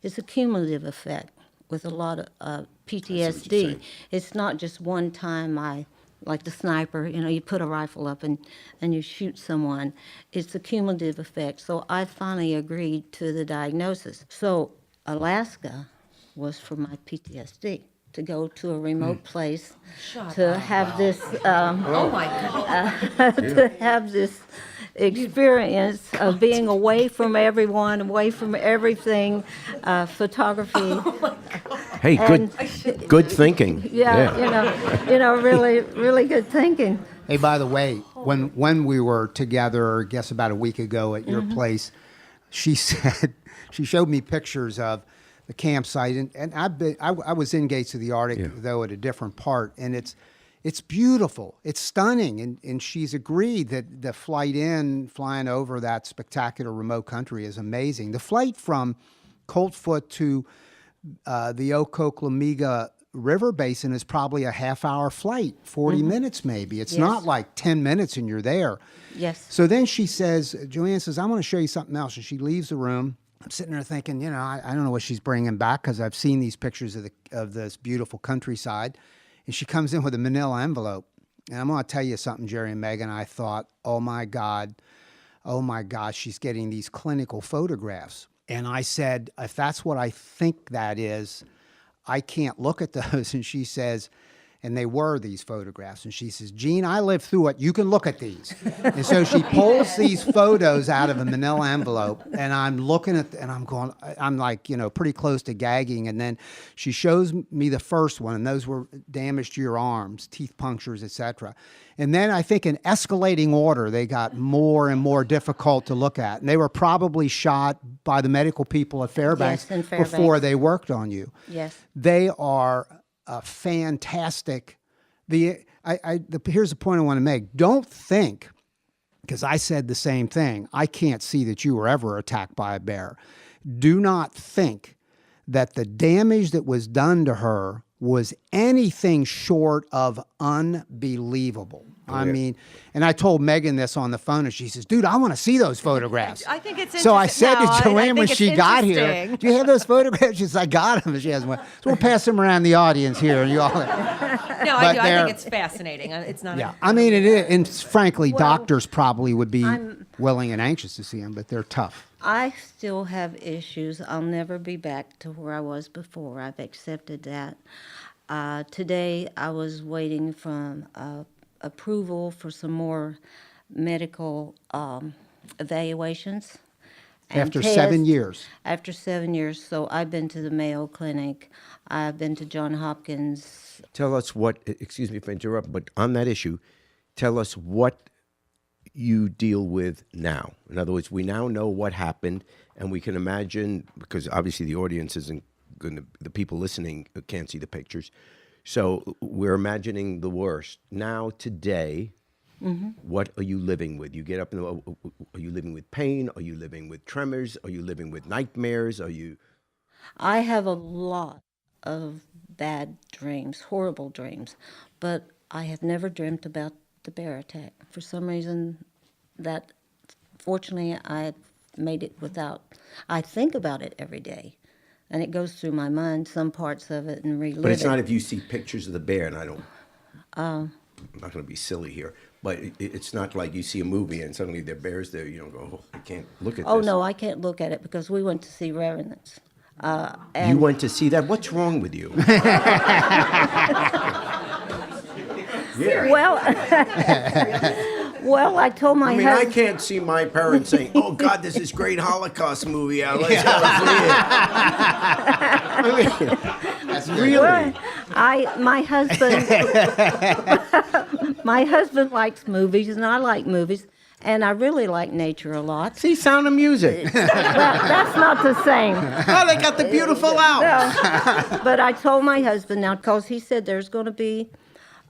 it's a cumulative effect with a lot of PTSD. saying. It's not just one time like the sniper, you put a rifle up and you shoot someone. It's a cumulative effect. So I finally agreed to the diagnosis. So Alaska was for my PTSD, to go to a remote place, to have this, Oh my God. to have this experience of being away from everyone, away from everything, photography. Hey, good thinking. Really, really good thinking. Hey, by the way, when we were together, I guess about a week ago at your place, she said she showed me pictures of the campsite, and I was in Gates of the Arctic, though at a different part, and it's beautiful, it's stunning, and she's agreed that the flying over that spectacular remote country is amazing. The flight from Coltfoot to the Occoquan River Basin is probably a half-hour flight, 40 minutes maybe. It's not like 10 minutes and you're there. Yes. So then Joanne says, I want to show you something else. And she leaves the room. I'm sitting there thinking, I don't know what she's bringing back because I've seen these pictures of this beautiful countryside. And she comes in with a manila envelope. And I'm going to tell you something, Jerry and Megan. I thought, oh my God, she's getting these clinical photographs. And I said, if that's what I think that is, I can't look at those. And she says, and they were these photographs. And she says, Gene, I lived through it. You can look at these. And so she pulls these photos out of a manila envelope, and I'm looking at, and I'm like, pretty close to gagging. And then she shows me the first one, and those were damage to your arms, teeth punctures, etc. And then I think in escalating order, they got more and more difficult to look at. And they were probably shot by the medical people at Fairbanks, Yes, in Fairbanks. before they worked on you. Yes. They are fantastic. Here's the point I want to make. Don't think, because I said the same thing, I can't see that you were ever attacked by a bear. Do not think that the damage that was done to her was anything short of unbelievable. I mean, and I told Megan this on the phone, and she says, dude, I want to see those photographs. I think it's So I interesting. said No, to I Joanne when think she it's got here, interesting. do you have those photographs? She says, I got them. And she has one. So we'll pass them around the audience here. And you all. No, I But do. I they're- think it's fascinating. It's not. Yeah, I mean, it is, and frankly, doctors probably would be willing and anxious to see them, but they're tough. I still have issues. I'll never be back to where I was before. I've accepted that. Today, I was waiting for approval for some more medical evaluations. and After 7 tests. years. After 7 years. So I've been to the Mayo Clinic. I've been to Johns Hopkins. Tell us what, excuse me if I interrupt, but on that issue, tell us what you deal with now. In other words, we now know what happened, and we can imagine, because obviously the audience isn't going to, the people listening can't see the pictures. So we're imagining the worst. Now, today, what are you living with? You get up in the, are you living with pain? Are you living with tremors? Are you living with nightmares? Are you? I have a lot of bad dreams, horrible dreams, but I have never dreamt about the bear attack. For some reason, that, fortunately, I made it without, I think about it every day. And it goes through my mind, some parts of it, and relive it. But it's not if you see pictures of the bear, and I don't, I'm not going to be silly here, but it's not like you see a movie and suddenly there are bears there, you don't go, oh, I can't look at Oh, this. no, I can't look at it because we went to see Revenants. You went to see that? What's wrong with you? Yeah. Well, I told my I mean, I husband. can't see my parents saying, oh, God, this is great Holocaust movie. Let's go see it. That's really. Well, my husband, my husband likes movies, and I like movies, and I really like nature a lot. See, Sound of Music. Well, that's not the same. Oh, they got the beautiful Alps. But I told my husband now, because he said there's going to be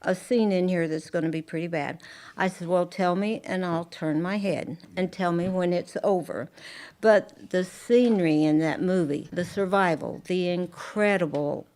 a scene in here that's going to be pretty bad. I said, well, tell me, and I'll turn my head, and tell me when it's over. But the scenery in that movie, the survival, the incredible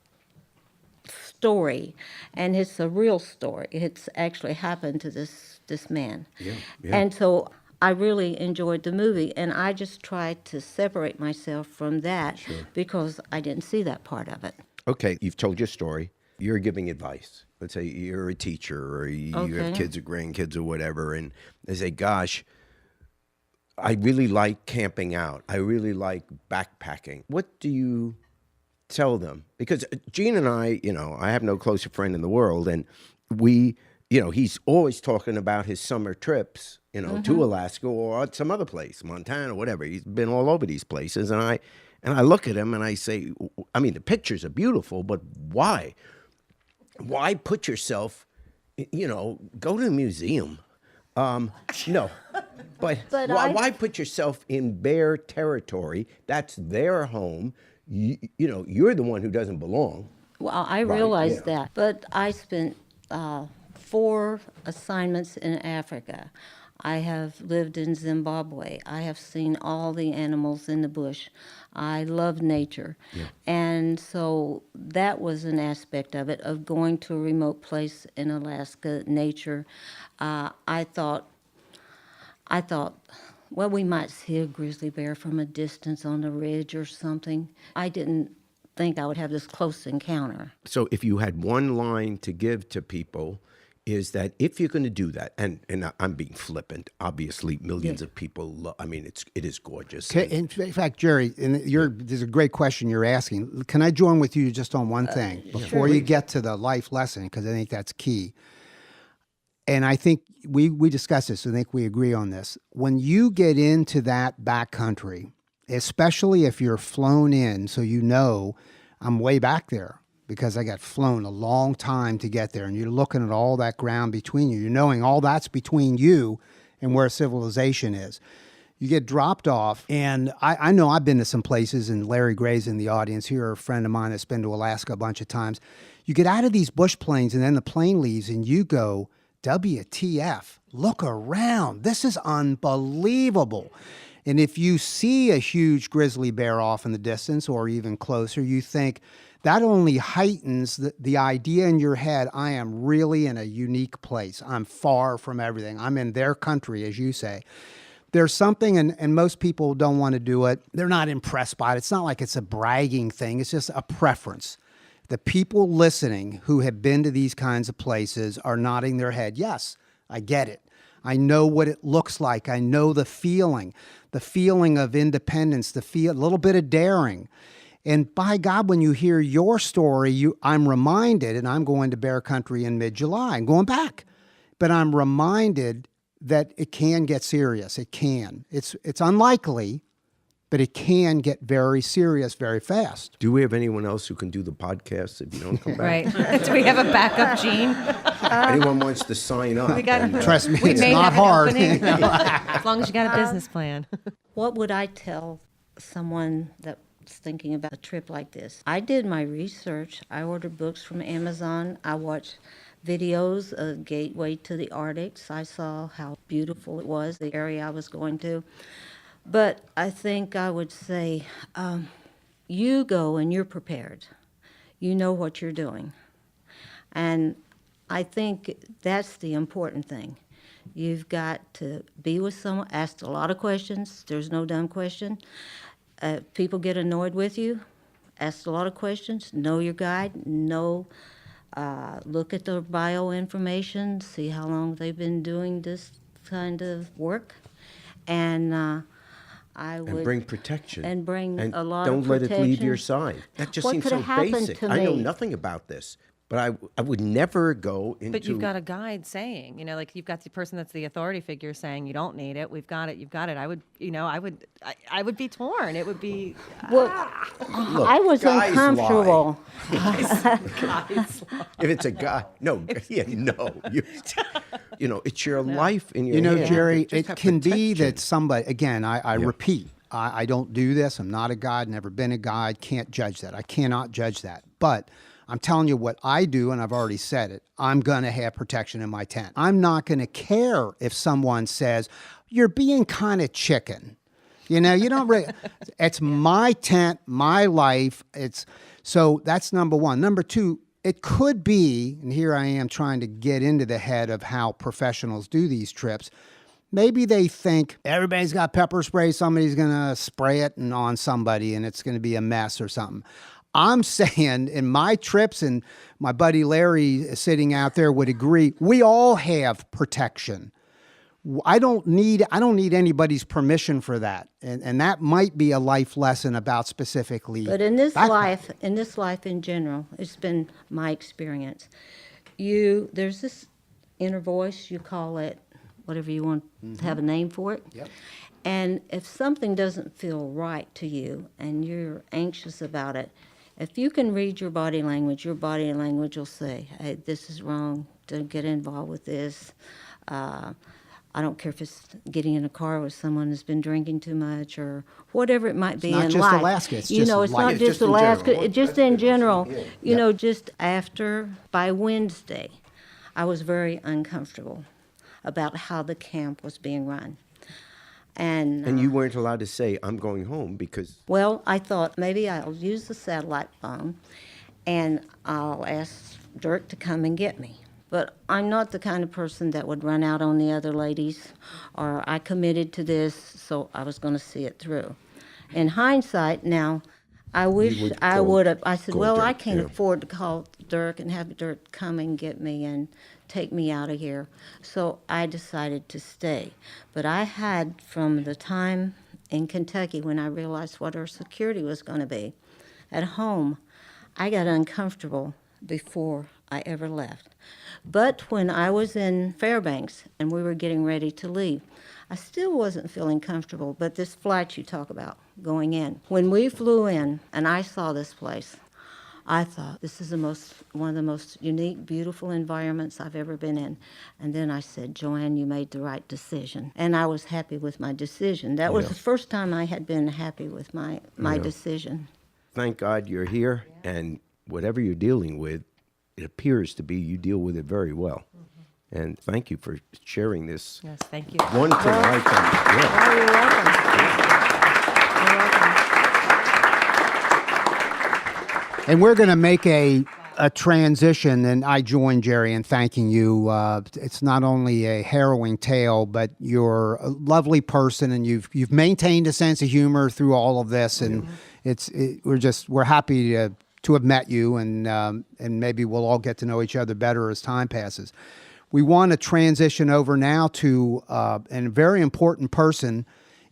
story, and it's a real story. It's actually happened to this man. Yeah. And so I really enjoyed the movie, and I just tried to separate myself from that because I didn't see that part of it. Okay, you've told your story. You're giving advice. Let's say you're a teacher or you have kids or grandkids or whatever, and they say, gosh, I really like camping out. I really like backpacking. What do you tell them? Because Jene and I, I have no closer friend in the world, and we, he's always talking about his summer trips, to Alaska or some other place, Montana, whatever. He's been all over these places, and I look at him and I say, I mean, the pictures are beautiful, but why? Why put yourself, go to a museum? No, but why put yourself in bear territory? That's their home. You're the one who doesn't belong. Well, I realize that, but I spent 4 assignments in Africa. I have lived in Zimbabwe. I have seen all the animals in the bush. I love nature. Yeah. And so that was an aspect of it, of going to a remote place in Alaska, nature. I thought, well, we might see a grizzly bear from a distance on a ridge or something. I didn't think I would have this close encounter. So if you had one line to give to people, is that if you're going to do that, and I'm being flippant, obviously millions of people it is gorgeous. In fact, Jerry, there's a great question you're asking. Can I join with you just on one thing before you get to the life lesson, because I think that's key. And I think we discussed this, I think we agree on this. When you get into that backcountry, especially if you're flown in, so I'm way back there, because I got flown a long time to get there, and you're looking at all that ground between you. You're knowing all that's between you and where civilization is. You get dropped off, and I know I've been to some places, and Larry Gray's in the audience here, a friend of mine that's been to Alaska a bunch of times. You get out of these bush planes, and then the plane leaves, and you go, WTF, look around. This is unbelievable. And if you see a huge grizzly bear off in the distance or even closer, you think, that only heightens the idea in your head, I am really in a unique place. I'm far from everything. I'm in their country, as you say. There's something, and most people don't want to do it. They're not impressed by it. It's not like it's a bragging thing. It's just a preference. The people listening who have been to these kinds of places are nodding their head. Yes, I get it. I know what it looks like. I know the feeling of independence, a little bit of daring. And by God, when you hear your story, I'm reminded, and I'm going to Bear Country in mid-July. I'm going back. But I'm reminded that it can get serious. It can. It's unlikely, but it can get very serious very fast. Do we have anyone else who can do the podcast if you don't come back? Right. Do we have a backup, Gene? Anyone wants to sign up? Trust me, We it's may not have an hard. opening. As long as you got a business plan. What would I tell someone that's thinking about a trip like this? I did my research. I ordered books from Amazon. I watched videos of Gateway to the Arctic. I saw how beautiful it was, the area I was going to. But I think I would say, you go and you're prepared. You know what you're doing. And I think that's the important thing. You've got to be with someone, ask a lot of questions. There's no dumb question. People get annoyed with you, ask a lot of questions. Know your guide. Look at their bio information. See how long they've been doing this kind of work. And I would And bring protection. and bring And a lot don't of let it leave protection. your side. That just What seems could so have happened basic. to I know me? nothing about this, but I would never go into. But you've got a guide saying, like you've got the person that's the authority figure saying you don't need it. We've got it. You've got it. I would be torn. It would be. Well, Look, I was guys uncomfortable. If it's a guy, no, it's your life in your You know, hand. Jerry, Just it have can be protection. that somebody, again, I repeat, I don't do this. I'm not a guide, never been a guide, can't judge that. I cannot judge that. But I'm telling you what I do, and I've already said it. I'm going to have protection in my tent. I'm not going to care if someone says, you're being kind of chicken. You don't really, it's my tent, my life. So that's number one. Number two, it could be, and here I am trying to get into the head of how professionals do these trips. Maybe they think everybody's got pepper spray, somebody's going to spray it on somebody and it's going to be a mess or something. I'm saying in my trips, and my buddy Larry sitting out there would agree, we all have protection. I don't need anybody's permission for that. And that might be a life lesson about specifically. But in this backpacking. life in general, it's been my experience. There's this inner voice, you call it whatever you want to have a name for it. Yep. And if something doesn't feel right to you and you're anxious about it, if you can read your body language will say, hey, this is wrong, don't get involved with this. I don't care if it's getting in a car with someone who's been drinking too much or whatever it might be in life. It's not just Alaska, it's just it's life. not It's just just in Alaska, general. it's just in general. Just by Wednesday, I was very uncomfortable about how the camp was being run. And you weren't allowed to say, I'm going home because. Well, I thought maybe I'll use the satellite phone and I'll ask Dirk to come and get me. But I'm not the kind of person that would run out on the other ladies, or I committed to this, so I was going to see it through. In hindsight, now, I wish would I go- would have. I said, go well, Dirk, I can't yeah. afford to call Dirk and have Dirk come and get me and take me out of here. So I decided to stay. But I had, from the time in Kentucky when I realized what our security was going to be, at home, I got uncomfortable before I ever left. But when I was in Fairbanks and we were getting ready to leave, I still wasn't feeling comfortable. But this flight you talk about, going in, when we flew in and I saw this place, I thought, this is one of the most unique, beautiful environments I've ever been in. And then I said, Joanne, you made the right decision. And I was happy with my decision. That was the first time I had been happy with my decision. Thank God you're here, and whatever you're dealing with, it appears to be you deal with it very well. And thank you for sharing this Yes, thank you. once in a lifetime. Yeah. Oh, you're welcome. And we're going to make a transition, and I join Jerry in thanking you. It's not only a harrowing tale, but you're a lovely person, and you've maintained a sense of humor through all of this, and we're happy to have met you, and maybe we'll all get to know each other better as time passes. we want to transition over now to a very important person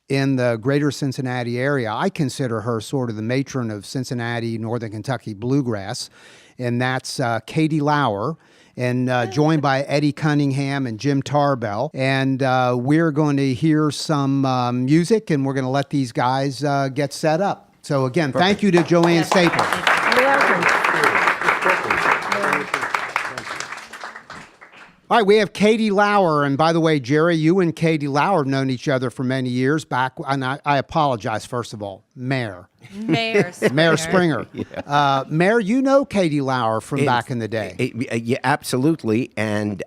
in the greater Cincinnati area. I consider her sort of the matron of Cincinnati, Northern Kentucky bluegrass, and that's Katie Laur, and joined by Eddie Cunningham and Jim Tarbell. And we're going to hear some music, and we're going to let these guys get set up. So again, thank you to Joanne Staples. You're welcome. All right, we have Katie Laur, and by the way, Jerry, you and Katie Laur have known each other for many years back, and I apologize, first of all, Mayor Springer. Mayor, you know Katie Laur from back in the day. Yeah, absolutely. And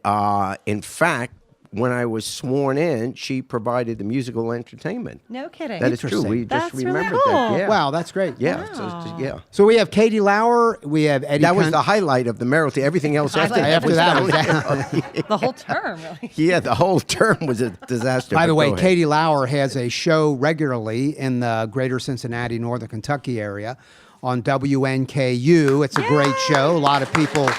in fact, when I was sworn in, she provided the musical entertainment. No kidding. That is true. We That's just really remembered cool. that. Yeah. Wow, that's great. Yeah. Wow. Yeah. So we have Katie Laur, we have Eddie That was Cun- the highlight of the Mayoralty. Everything else after that After was that was downhill. The whole term, really. Yeah, the whole term was a disaster. By the but way, go ahead. Katie Laur has a show regularly in the greater Cincinnati, Northern Kentucky area on WNKU. It's a great show. A lot of people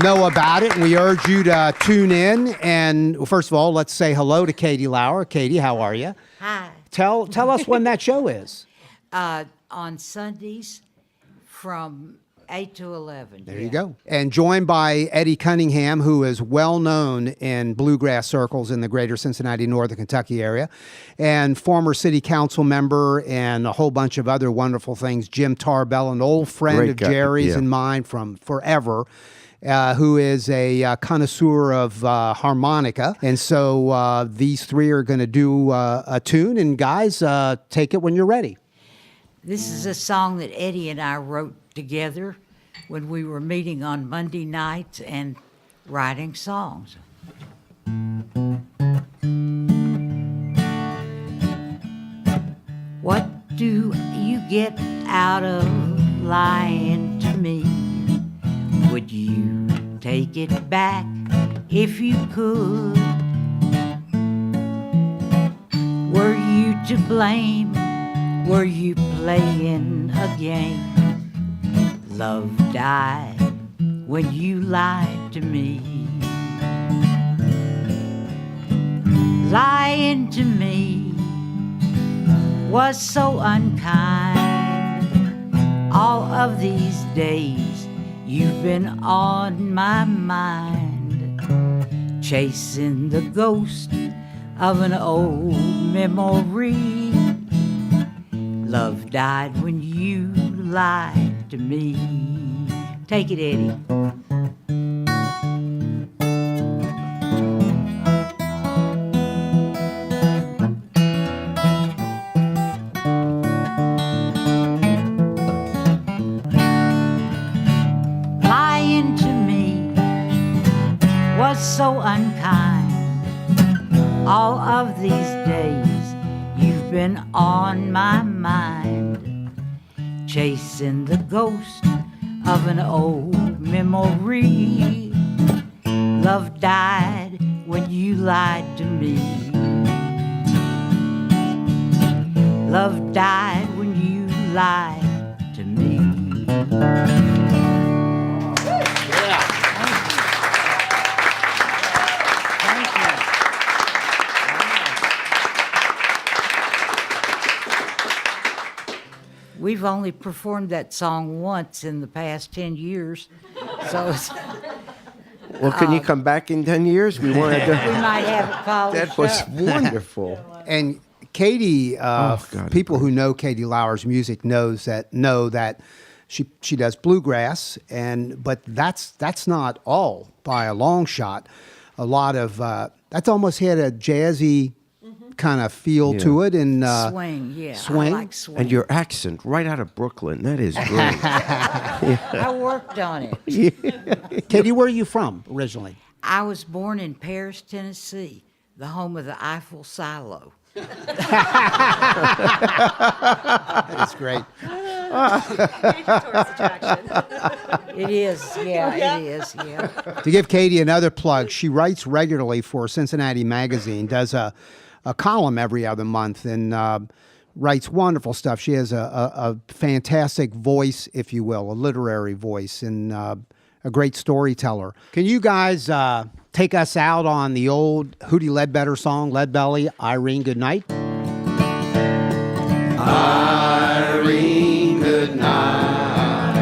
know about it, and we urge you to tune in. And first of all, let's say hello to Katie Laur. Katie, how are you? Hi. Tell us when that show is. On Sundays from 8 to 11. There you go. And joined by Eddie Cunningham, who is well known in bluegrass circles in the greater Cincinnati, Northern Kentucky area, and former city council member and a whole bunch of other wonderful things. Jim Tarbell, an old friend Great of guy, Jerry's yeah. and mine from forever. Who is a connoisseur of harmonica. And so these three are going to do a tune. And guys, take it when you're ready. This is a song that Eddie and I wrote together when we were meeting on Monday nights and writing songs. What do you get out of lying to me? Would you take it back if you could? Were you to blame? Were you playing a game? Love died when you lied to me. Lying to me was so unkind. All of these days you've been on my mind, chasing the ghost of an old memory. Love died when you lied to me. Take it, Eddie. Lying to me was so unkind. All of these days you've been on my mind, chasing the ghost of an old memory. Love died when you lied to me. Love died when you lied to me. We've only performed that song once in the past 10 years, so it's, Well, can you come back in 10 years? We wanted we to. might have it polished That was up. wonderful. And Katie, God. people who know Katie Laur's music know that she does bluegrass, but that's not all by a long shot. A lot of that's almost had a jazzy kind of feel to it, and Swing, yeah. swing. I like swing. And your accent right out of Brooklyn. That is great. I worked on it. Katie, where are you from originally? I was born in Paris, Tennessee, the home of the Eiffel Silo. That's great. It is, yeah, it is, yeah. To give Katie another plug, she writes regularly for Cincinnati Magazine, does a column every other month, and writes wonderful stuff. She has a fantastic voice, if you will, a literary voice, and a a great storyteller. Can you guys take us out on the old Hootie Ledbetter song, Lead Belly, Irene, Good Night? Irene, good night.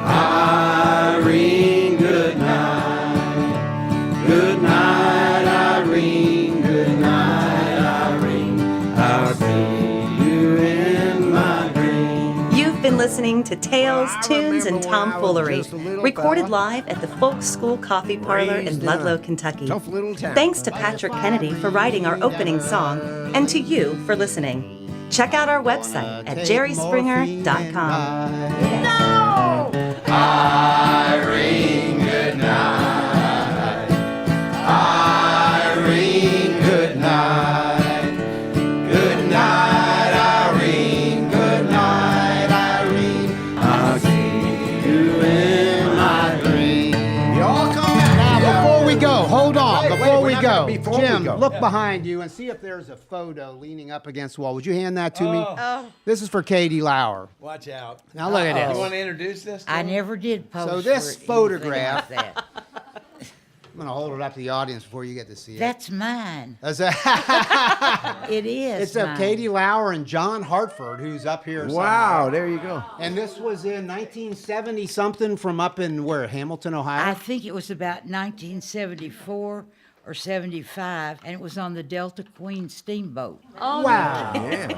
Irene, good night. Good night, Irene. Good night, Irene. I'll see you in my dreams. You've been listening to Tales, I Tunes, and remember when I was Tomfoolery, just a little recorded fella. live at the Folk School Coffee Parlor Raised in in Ludlow, a Kentucky. tough little town. Thanks to Patrick Kennedy for writing our opening song, and to you for listening. Check out our website at jerryspringer.com. Irene, good night. Irene, good night. Good night, Irene. Good night, Irene. I'll see you in my dreams. Y'all come out. Now, before we go, hold on. Wait, Before we're we not go, gonna- before we Jim, go. look Yeah. behind you and see if there's a photo leaning up against the wall. Would you hand that to me? This is for Katie Laur. Watch out. Now look at You this. want to introduce this? To I me? never did post. So this for anything photograph- like that. I'm going to hold it up to the audience before you get to see it. That's mine. That's a- It is. it's of mine. Katie Laur and John Hartford, who's up here. Wow, somewhere. there you go. And this was in 1970 something from up in where, Hamilton, Ohio? I think it was about 1974 or 75, and it was on the Delta Queen steamboat. Wow.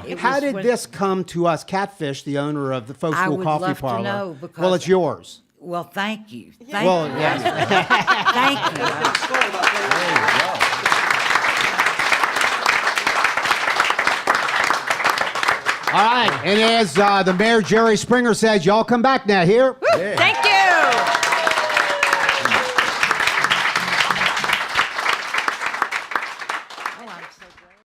It How was did when- this come to us? Catfish, the owner of the Folk I School would Coffee love to Parlor. know, because- well, it's yours. Well, thank you. Thank Well, you. yes. Thank you. All right. And as the mayor, Jerry Springer, says, y'all come back now here. Thank you.